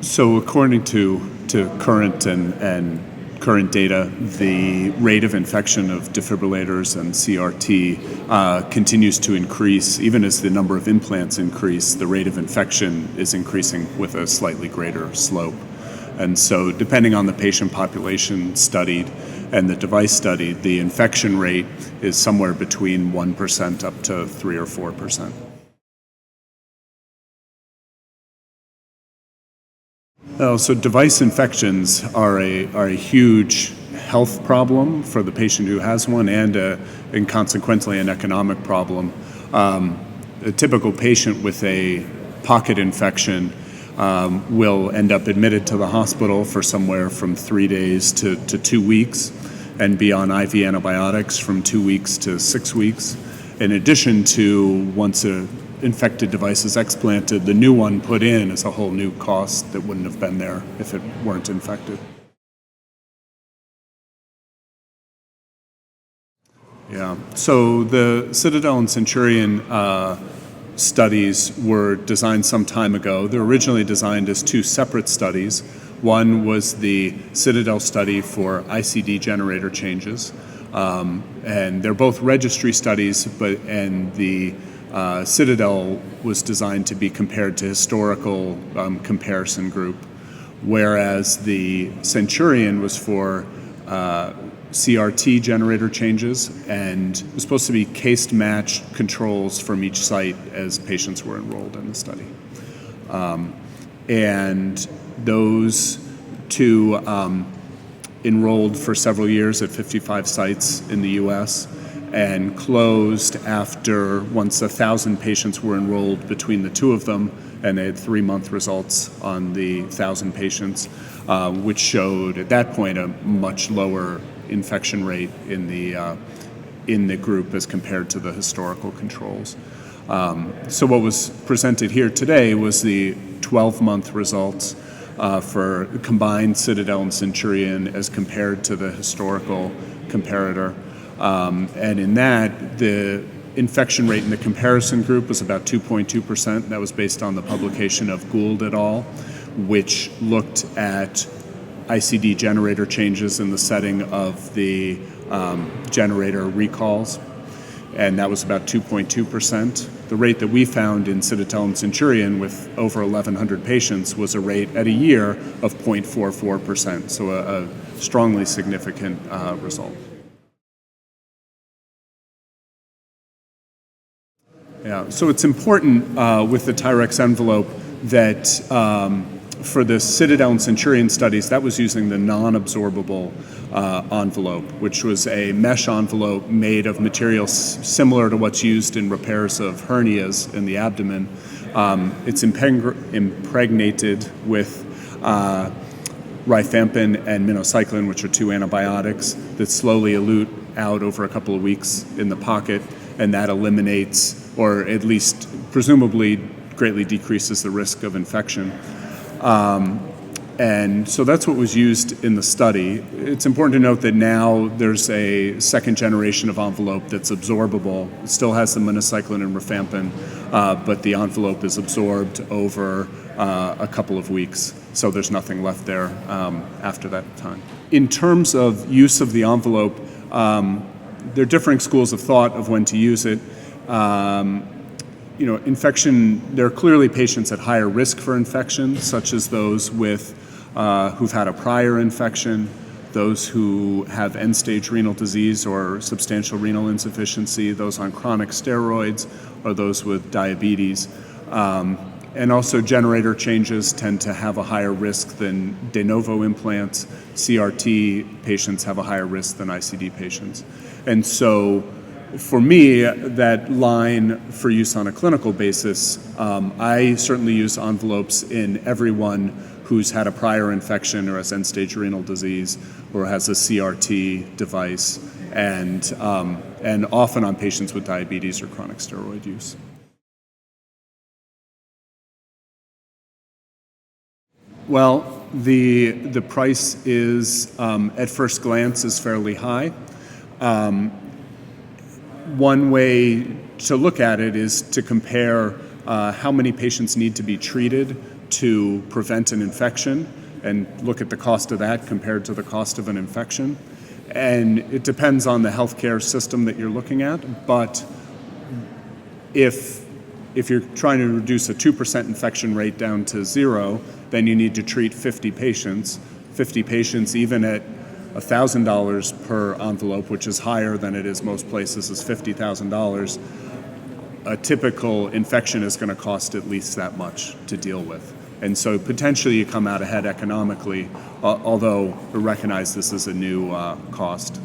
So according to current and current data, the rate of infection of defibrillators and CRT continues to increase. Even as the number of implants increase, the rate of infection is increasing with a slightly greater slope. And so depending on the patient population studied and the device studied, the infection rate is somewhere between 1% up to 3 or 4%. So device infections are a huge health problem for the patient who has one and consequently an economic problem. A typical patient with a pocket infection will end up admitted to the hospital for somewhere from 3 days to 2 weeks and be on IV antibiotics from 2 weeks to 6 weeks. In addition to, once a infected device is explanted, the new one put in is a whole new cost that wouldn't have been there if it weren't infected. Yeah, so the Citadel and Centurion studies were designed some time ago. They're originally designed as two separate studies. One was the Citadel study for ICD generator changes, and they're both registry studies, and the Citadel was designed to be compared to historical comparison group, whereas the Centurion was for CRT generator changes and was supposed to be case-matched controls from each site as patients were enrolled in the study. And those two enrolled for several years at 55 sites in the U.S. and closed after once 1,000 patients were enrolled between the two of them, and they had 3-month results on the 1,000 patients, which showed at that point a much lower infection rate in the group as compared to the historical controls. So what was presented here today was the 12-month results for combined Citadel and Centurion as compared to the historical comparator. And in that, the infection rate in the comparison group was about 2.2%. That was based on the publication of Gould et al., which looked at ICD generator changes in the setting of the generator recalls, and that was about 2.2%. The rate that we found in Citadel and Centurion with over 1,100 patients was a rate at a year of 0.44%, so a strongly significant result. Yeah, so it's important with the Tyrex envelope that for the Citadel and Centurion studies, that was using the non-absorbable envelope, which was a mesh envelope made of materials similar to what's used in repairs of hernias in the abdomen. It's impregnated with rifampin and minocycline, which are two antibiotics that slowly elute out over a couple of weeks in the pocket, and that eliminates, or at least presumably greatly decreases the risk of infection. And so that's what was used in the study. It's important to note that now there's a second generation of envelope that's absorbable. It still has the minocycline and rifampin, but the envelope is absorbed over a couple of weeks. So there's nothing left there after that time. In terms of use of the envelope, there are differing schools of thought of when to use it. Infection, there are clearly patients at higher risk for infection, such as those with who've had a prior infection, those who have end-stage renal disease or substantial renal insufficiency, those on chronic steroids, or those with diabetes. And also generator changes tend to have a higher risk than de novo implants. CRT patients have a higher risk than ICD patients. And so for me, that line for use on a clinical basis, I certainly use envelopes in everyone who's had a prior infection or has end-stage renal disease or has a CRT device, and often on patients with diabetes or chronic steroid use. Well, the price is, at first glance, is fairly high. One way to look at it is to compare how many patients need to be treated to prevent an infection and look at the cost of that compared to the cost of an infection. And it depends on the healthcare system that you're looking at, but if you're trying to reduce a 2% infection rate down to 0, then you need to treat 50 patients. 50 patients, even at $1,000 per envelope, which is higher than it is most places, is $50,000. A typical infection is going to cost at least that much to deal with. And so potentially you come out ahead economically, although we recognize this is a new cost.